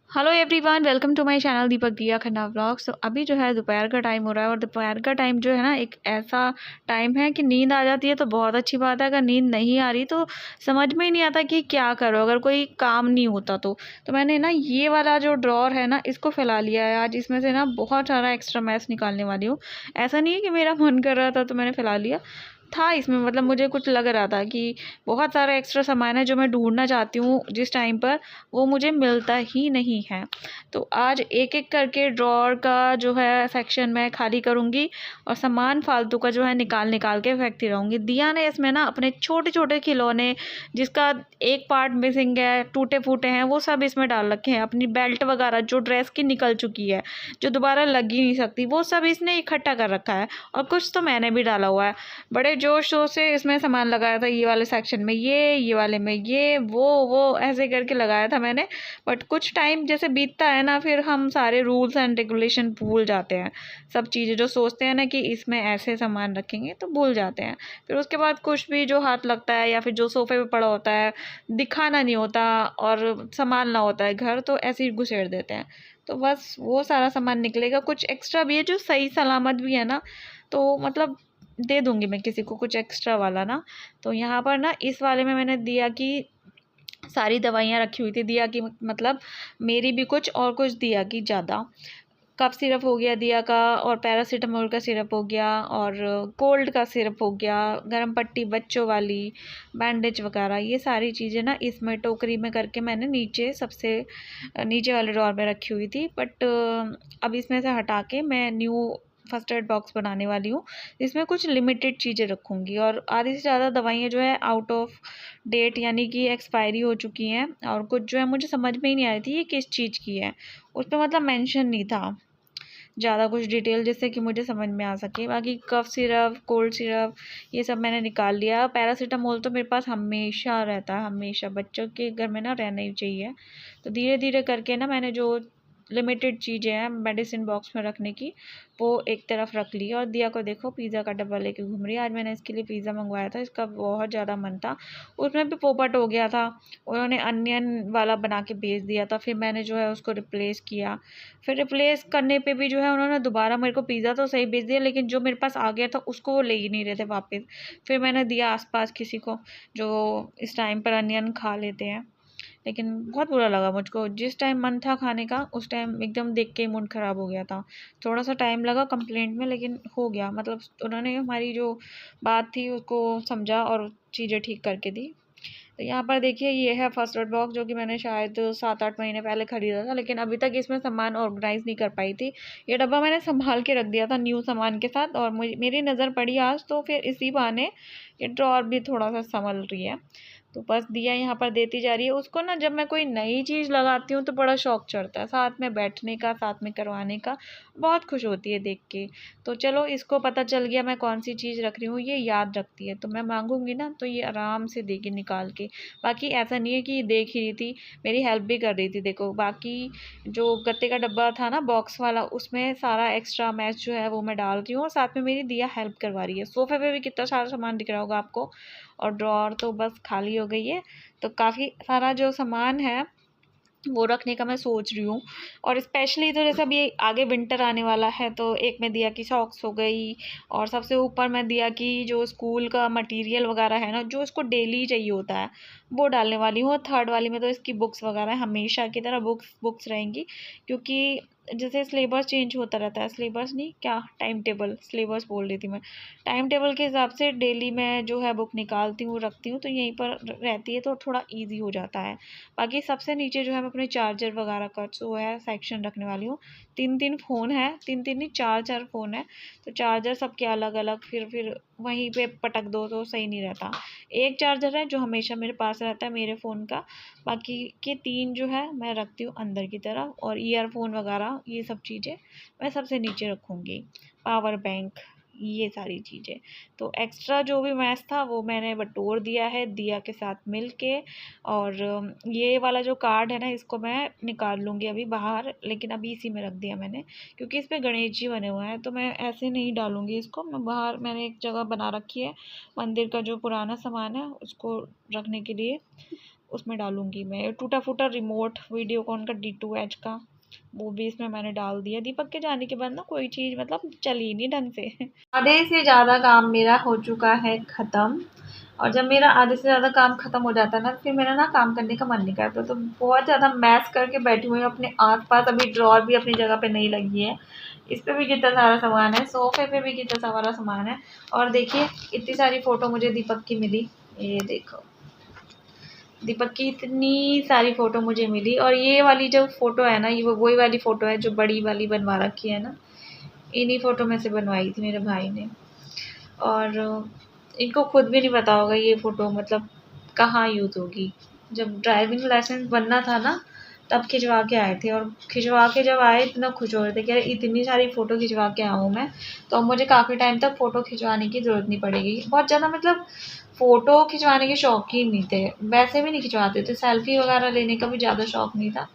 Hello everyone, welcome to my channel Deepak Diya Khanna vlogs. तो अभी जो है दोपहर का टाइम हो रहा है और दोपहर का टाइम जो है ना एक ऐसा टाइम है कि नींद आ जाती है तो बहुत अच्छी बात है। अगर नींद नहीं आ रही तो समझ में ही नहीं आता कि क्या करो, अगर कोई काम नहीं होता तो मैंने ना ये वाला जो ड्रॉर है ना इसको फैला लिया है। आज इसमें से ना बहुत सारा एक्स्ट्रा मैस निकालने वाली हूँ। ऐसा नहीं है कि मेरा मन कर रहा था तो मैंने फैला लिया था इसमें, मतलब मुझे कुछ लग रहा था कि बहुत सारा एक्स्ट्रा सामान है जो मैं ढूंढना चाहती हूँ जिस टाइम पर, वो मुझे मिलता ही नहीं है। तो आज एक एक करके ड्रॉर का जो है सेक्शन मैं खाली करूँगी और सामान फालतू का जो है निकाल निकाल के फेंकती रहूँगी। दिया ने इसमें ना अपने छोटे छोटे खिलौने, जिसका एक पार्ट मिसिंग है, टूटे फूटे हैं, वो सब इसमें डाल रखे हैं। अपनी बेल्ट वगैरह जो ड्रेस की निकल चुकी है, जो दोबारा लग ही नहीं सकती, वो सब इसने इकट्ठा कर रखा है। और कुछ तो मैंने भी डाला हुआ है। बड़े जोश शोर से इसमें सामान लगाया था, ये वाले सेक्शन में ये वाले में ये वो ऐसे करके लगाया था मैंने। बट कुछ टाइम जैसे बीतता है ना, फिर हम सारे रूल्स एंड रेगुलेशन भूल जाते हैं। सब चीज़ें जो सोचते हैं ना कि इसमें ऐसे सामान रखेंगे तो भूल जाते हैं। फिर उसके बाद कुछ भी जो हाथ लगता है या फिर जो सोफे पे पड़ा होता है, दिखाना नहीं होता और संभालना होता है घर, तो ऐसे ही घुसेड़ देते हैं। तो बस वो सारा सामान निकलेगा। कुछ एक्स्ट्रा भी है जो सही सलामत भी है ना, तो मतलब दे दूँगी मैं किसी को कुछ एक्स्ट्रा वाला ना। तो यहाँ पर ना इस वाले में मैंने दिया कि सारी दवाइयाँ रखी हुई थी। दिया कि मतलब मेरी भी कुछ और कुछ दिया कि ज़्यादा। कफ सिरप हो गया दिया का, और पैरासीटामोल का सिरप हो गया, और कोल्ड का सिरप हो गया, गरम पट्टी बच्चों वाली, बैंडेज वगैरह, ये सारी चीज़ें ना इसमें टोकरी में करके मैंने नीचे सबसे नीचे वाले ड्रॉर में रखी हुई थी। बट अब इसमें से हटा के मैं न्यू फर्स्ट एड बॉक्स बनाने वाली हूँ, जिसमें कुछ लिमिटेड चीज़ें रखूँगी। और आधी से ज़्यादा दवाइयाँ जो है आउट ऑफ डेट यानी कि एक्सपायरी हो चुकी हैं, और कुछ जो है मुझे समझ में ही नहीं आ रही थी ये किस चीज़ की है। उस पर मतलब मेंशन नहीं था ज़्यादा कुछ डिटेल जिससे कि मुझे समझ में आ सके। बाकी कफ सिरप, कोल्ड सिरप, ये सब मैंने निकाल लिया। पैरासीटामोल तो मेरे पास हमेशा रहता है, हमेशा बच्चों के घर में ना रहना ही चाहिए। तो धीरे धीरे करके ना मैंने जो लिमिटेड चीज़ें हैं मेडिसिन बॉक्स में रखने की, वो एक तरफ रख ली। और दिया को देखो पिज़्ज़ा का डब्बा लेके घूम रही है। आज मैंने इसके लिए पिज़्ज़ा मंगवाया था, इसका बहुत ज़्यादा मन था। उसमें भी पोपट हो गया था, उन्होंने अनियन वाला बना के भेज दिया था। फिर मैंने जो है उसको रिप्लेस किया। फिर रिप्लेस करने पे भी जो है उन्होंने दोबारा मेरे को पिज़्ज़ा तो सही भेज दिया, लेकिन जो मेरे पास आ गया था उसको वो ले ही नहीं रहे थे वापस। फिर मैंने दिया आसपास किसी को जो इस टाइम पर अनियन खा लेते हैं। लेकिन बहुत बुरा लगा मुझको, जिस टाइम मन था खाने का उस टाइम एकदम देख के मूड ख़राब हो गया था। थोड़ा सा टाइम लगा कंप्लेंट में, लेकिन हो गया, मतलब उन्होंने हमारी जो बात थी उसको समझा और चीज़ें ठीक करके दी। तो यहाँ पर देखिए ये है फर्स्ट एड बॉक्स, जो कि मैंने शायद 7-8 महीने पहले ख़रीदा था, लेकिन अभी तक इसमें सामान ऑर्गेनाइज़ नहीं कर पाई थी। ये डब्बा मैंने संभाल के रख दिया था न्यू सामान के साथ, और मुझे मेरी नज़र पड़ी आज, तो फिर इसी बहाने ये ड्रॉअर भी थोड़ा सा संभल रही है। तो बस दिया यहाँ पर देती जा रही है उसको ना। जब मैं कोई नई चीज़ लगाती हूँ तो बड़ा शौक चढ़ता है साथ में बैठने का, साथ में करवाने का, बहुत खुश होती है देख के। तो चलो इसको पता चल गया मैं कौन सी चीज़ रख रही हूँ, ये याद रखती है, तो मैं मांगूंगी ना तो ये आराम से देगी निकाल के। बाकी ऐसा नहीं है कि ये देख ही रही थी, मेरी हेल्प भी कर रही थी। देखो बाकी जो गत्ते का डब्बा था ना बॉक्स वाला, उसमें सारा एक्स्ट्रा मैच जो है वो मैं डाल रही हूँ, और साथ में मेरी दिया हेल्प करवा रही है। सोफे पे भी कितना सारा सामान दिख रहा होगा आपको, और ड्रॉअर तो बस खाली हो गई है। तो काफ़ी सारा जो सामान है वो रखने का मैं सोच रही हूँ। और स्पेशली तो जैसे अभी आगे विंटर आने वाला है, तो एक में दिया की सॉक्स हो गई, और सबसे ऊपर मैं दिया की जो स्कूल का मटेरियल वगैरह है ना, जो इसको डेली चाहिए होता है, वो डालने वाली हूँ। थर्ड वाली में तो इसकी बुक्स वगैरह हमेशा की तरह बुक्स बुक्स रहेंगी, क्योंकि जैसे सिलेबस चेंज होता रहता है, सिलेबस नहीं क्या टाइम टेबल, सिलेबस बोल रही थी मैं, टाइम टेबल के हिसाब से डेली मैं जो है बुक निकालती हूँ रखती हूँ, तो यहीं पर रहती है तो थोड़ा ईजी हो जाता है। बाकी सबसे नीचे जो है मैं अपने चार्जर वगैरह का जो है सेक्शन रखने वाली हूँ। 3-3 फ़ोन है, 3-3 नहीं 4-4 फ़ोन है, तो चार्जर सबके अलग अलग फिर वहीं पे पटक दो तो सही नहीं रहता। एक चार्जर है जो हमेशा मेरे पास रहता है मेरे फ़ोन का, बाकी के 3 जो है मैं रखती हूँ अंदर की तरफ। और ईयरफोन वगैरह ये सब चीज़ें मैं सबसे नीचे रखूँगी, पावर बैंक, ये सारी चीज़ें। तो एक्स्ट्रा जो भी मैथ था वो मैंने बटोर दिया है दिया के साथ मिल के। और ये वाला जो कार्ड है ना, इसको मैं निकाल लूँगी अभी बाहर, लेकिन अभी इसी में रख दिया मैंने, क्योंकि इस पे गणेश जी बने हुए हैं, तो मैं ऐसे नहीं डालूँगी इसको। मैं बाहर मैंने एक जगह बना रखी है मंदिर का जो पुराना सामान है उसको रखने के लिए। उसमें डालूंगी मैं। टूटा फूटा रिमोट वीडियोकॉन का D2H का, वो भी इसमें मैंने डाल दिया। दीपक के जाने के बाद ना कोई चीज़ मतलब चली नहीं ढंग से। आधे से ज़्यादा काम मेरा हो चुका है ख़त्म, और जब मेरा आधे से ज़्यादा काम ख़त्म हो जाता है ना, फिर मेरा ना काम करने का मन नहीं करता। तो बहुत ज़्यादा मैस करके बैठी हुई हूँ अपने आस-पास। अभी ड्रॉर भी अपनी जगह पे नहीं लगी है। इस पे भी कितना सारा सामान है, सोफ़े पे भी कितना सारा सामान है। और देखिए इतनी सारी फ़ोटो मुझे दीपक की मिली, ये देखो। दीपक की इतनी सारी फ़ोटो मुझे मिली, और ये वाली जो फ़ोटो है ना, ये वही वाली फ़ोटो है जो बड़ी वाली बनवा रखी है ना, इन्हीं फ़ोटो में से बनवाई थी मेरे भाई ने। और इनको खुद भी नहीं पता होगा ये फ़ोटो मतलब कहाँ यूज़ होगी। जब ड्राइविंग लाइसेंस बनना था ना, तब खिंचवा के आए थे, और खिंचवा के जब आए इतना खुश हो रहे थे कि अरे इतनी सारी फ़ोटो खिंचवा के आया हूँ मैं, तो अब मुझे काफ़ी टाइम तक फ़ोटो खिंचवाने की ज़रूरत नहीं पड़ेगी। बहुत ज़्यादा मतलब फ़ोटो खिंचवाने के शौकीन नहीं थे, वैसे भी नहीं खिंचवाते थे, सेल्फ़ी वगैरह लेने का भी ज़्यादा शौक नहीं था।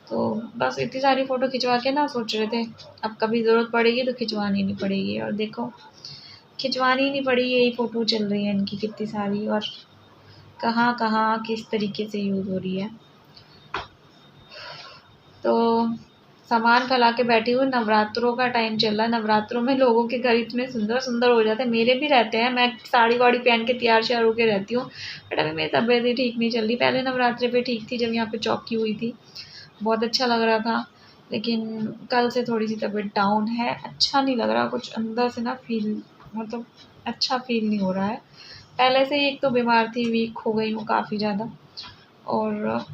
तो बस इतनी सारी फ़ोटो खिंचवा के ना सोच रहे थे अब कभी ज़रूरत पड़ेगी तो खिंचवानी नहीं पड़ेगी। और देखो खिंचवानी नहीं पड़ी, यही फ़ोटो चल रही है इनकी कितनी सारी, और कहाँ कहाँ किस तरीके से यूज़ हो रही है। तो सामान फैला के बैठी हूँ। नवरात्रों का टाइम चल रहा है, नवरात्रों में लोगों के घर इतने सुंदर सुंदर हो जाते हैं, मेरे भी रहते हैं। मैं साड़ी वाड़ी पहन के तैयार श्यार होके रहती हूँ, बट अभी मेरी तबीयत ही ठीक नहीं चल रही। पहले नवरात्रे पे ठीक थी, जब यहाँ पे चौकी हुई थी बहुत अच्छा लग रहा था, लेकिन कल से थोड़ी सी तबीयत डाउन है। अच्छा नहीं लग रहा, कुछ अंदर से ना फील मतलब अच्छा फील नहीं हो रहा है। पहले से ही एक तो बीमार थी, वीक हो गई हूँ काफ़ी ज़्यादा, और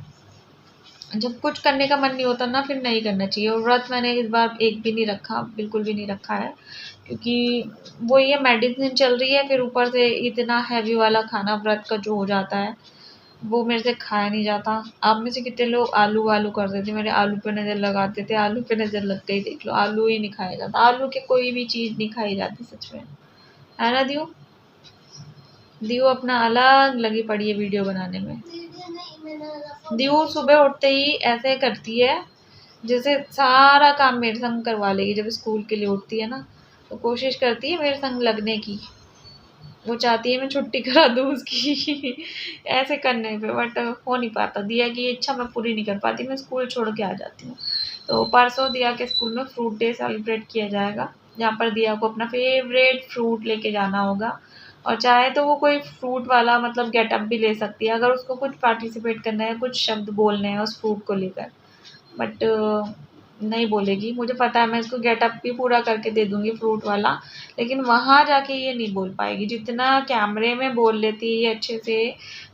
जब कुछ करने का मन नहीं होता ना, फिर नहीं करना चाहिए। और व्रत मैंने इस बार एक भी नहीं रखा, बिल्कुल भी नहीं रखा है, क्योंकि वो ये मेडिसिन चल रही है, फिर ऊपर से इतना हैवी वाला खाना व्रत का जो हो जाता है, वो मेरे से खाया नहीं जाता। आप में से कितने लोग आलू आलू करते थे, मेरे आलू पे नज़र लगाते थे, आलू पे नज़र लग गई, देख लो आलू ही नहीं खाया जाता। आलू के कोई भी चीज़ नहीं खाई जाती सच में, है ना दियो? दियो अपना अलग लगी पड़ी है वीडियो बनाने में। दियो सुबह उठते ही ऐसे करती है जैसे सारा काम मेरे संग करवा लेगी। जब स्कूल के लिए उठती है ना, तो कोशिश करती है मेरे संग लगने की, वो चाहती है मैं छुट्टी करा दूँ उसकी ऐसे करने पे, बट हो नहीं पाता। दिया की इच्छा मैं पूरी नहीं कर पाती, मैं स्कूल छोड़ के आ जाती हूँ। तो परसों दिया के स्कूल में फ्रूट डे सेलिब्रेट किया जाएगा, जहाँ पर दिया को अपना फेवरेट फ्रूट लेके जाना होगा, और चाहे तो वो कोई फ्रूट वाला मतलब गेटअप भी ले सकती है, अगर उसको कुछ पार्टिसिपेट करना है, कुछ शब्द बोलने हैं उस फ्रूट को लेकर। बट नहीं बोलेगी, मुझे पता है मैं इसको गेटअप भी पूरा करके दे दूँगी फ्रूट वाला, लेकिन वहाँ जाके ये नहीं बोल पाएगी। जितना कैमरे में बोल लेती है ये अच्छे से,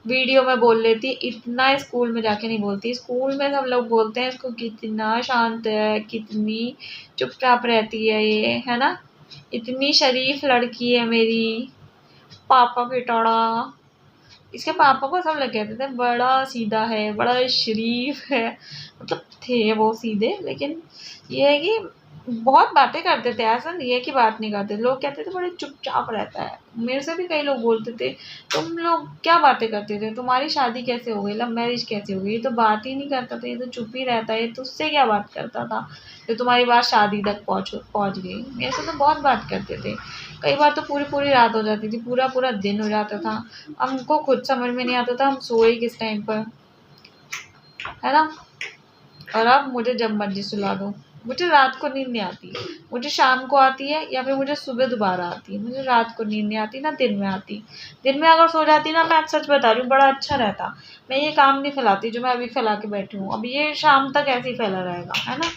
वीडियो में बोल लेती है, इतना स्कूल में जाके नहीं बोलती। स्कूल में सब लोग बोलते हैं इसको कितना शांत है, कितनी चुपचाप रहती है ये, है ना? इतनी शरीफ लड़की है मेरी, पापा बेटाड़ा। इसके पापा को सब लोग कहते थे बड़ा सीधा है, बड़ा शरीफ है, मतलब थे वो सीधे, लेकिन ये है कि बहुत बातें करते थे। ऐसा नहीं है कि बात नहीं करते, लोग कहते थे बड़े चुपचाप रहता है। मेरे से भी कई लोग बोलते थे तुम लोग क्या बातें करते थे, तुम्हारी शादी कैसे हो गई, लव मैरिज कैसे हो गई, ये तो बात ही नहीं करता था, ये तो चुप ही रहता है, ये तुझसे क्या बात करता था जो तुम्हारी बात शादी तक पहुँच गई। मेरे से तो बहुत बात करते थे, कई बार तो पूरी पूरी रात हो जाती थी, पूरा पूरा दिन हो जाता था, हमको खुद समझ में नहीं आता था हम सोए किस टाइम पर, है ना? और अब मुझे जब मर्जी सुला दो, मुझे रात को नींद नहीं आती। मुझे शाम को आती है या फिर मुझे सुबह दोबारा आती है, मुझे रात को नींद नहीं आती, ना दिन में आती। दिन में अगर सो जाती ना, मैं सच बता रही हूँ बड़ा अच्छा रहता, मैं ये काम नहीं फैलाती जो मैं अभी फैला के बैठी हूँ। अब ये शाम तक ऐसे ही फैला रहेगा, है ना?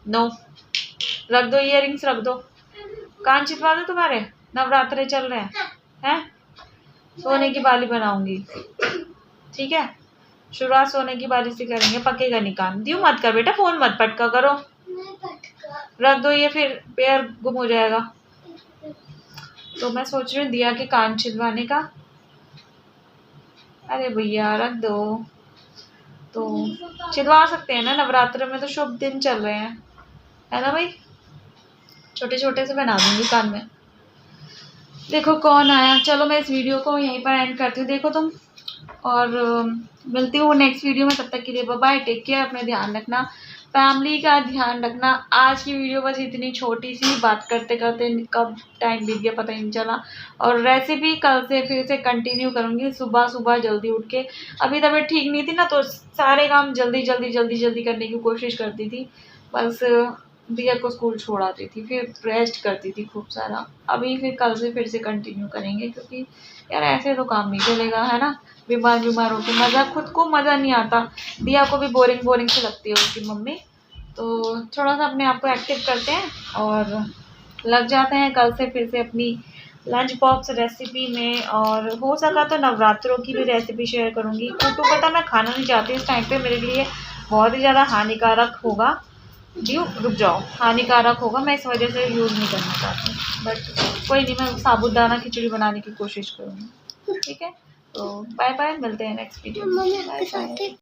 नो, रख दो इयररिंग्स, रख दो, कान चिपवा दो तुम्हारे, नवरात्रे चल रहे हैं। सोने की बाली बनाऊंगी, ठीक है? शुरुआत सोने की बाली से करेंगे, पकेगा नहीं कान। दियो मत कर बेटा, फोन मत पटका करो, रख दो, ये फिर पैर गुम हो जाएगा। तो मैं सोच रही हूँ दिया के कान छिलवाने का। अरे भैया रख दो, तो छिलवा सकते हैं ना, नवरात्र में तो शुभ दिन चल रहे हैं, है ना भाई? छोटे छोटे से बना दूंगी कान में। देखो कौन आया। चलो मैं इस वीडियो को यहीं पर एंड करती हूँ, देखो तुम, और मिलती हूँ नेक्स्ट वीडियो में। तब तक के लिए बाय बाय, टेक केयर, अपने ध्यान रखना। फैमिली का ध्यान रखना। आज की वीडियो बस इतनी छोटी सी, बात करते करते कब टाइम बीत गया पता ही नहीं चला। और रेसिपी कल से फिर से कंटिन्यू करूँगी, सुबह सुबह जल्दी उठ के। अभी तबीयत ठीक नहीं थी ना, तो सारे काम जल्दी जल्दी जल्दी जल्दी करने की कोशिश करती थी। बस दिया को स्कूल छोड़ आती थी, फिर रेस्ट करती थी खूब सारा। अभी फिर कल से फिर से कंटिन्यू करेंगे, क्योंकि यार ऐसे तो काम नहीं चलेगा, है ना। बीमार बीमार होकर मज़ा, खुद को मज़ा नहीं आता, दिया को भी बोरिंग बोरिंग सी लगती है उसकी मम्मी। तो थोड़ा सा अपने आप को एक्टिव करते हैं और लग जाते हैं कल से फिर से अपनी लंच बॉक्स रेसिपी में। और हो सका तो नवरात्रों की भी रेसिपी शेयर करूँगी। कुटू पता मैं खाना नहीं चाहती इस टाइम पे, मेरे लिए बहुत ही ज़्यादा हानिकारक होगा। रुक जाओ, हानिकारक होगा, मैं इस वजह से यूज़ नहीं करना चाहती। बट कोई नहीं, मैं साबूदाना खिचड़ी बनाने की कोशिश करूँगी। ठीक है, तो बाय बाय, मिलते हैं नेक्स्ट वीडियो में। Bye bye.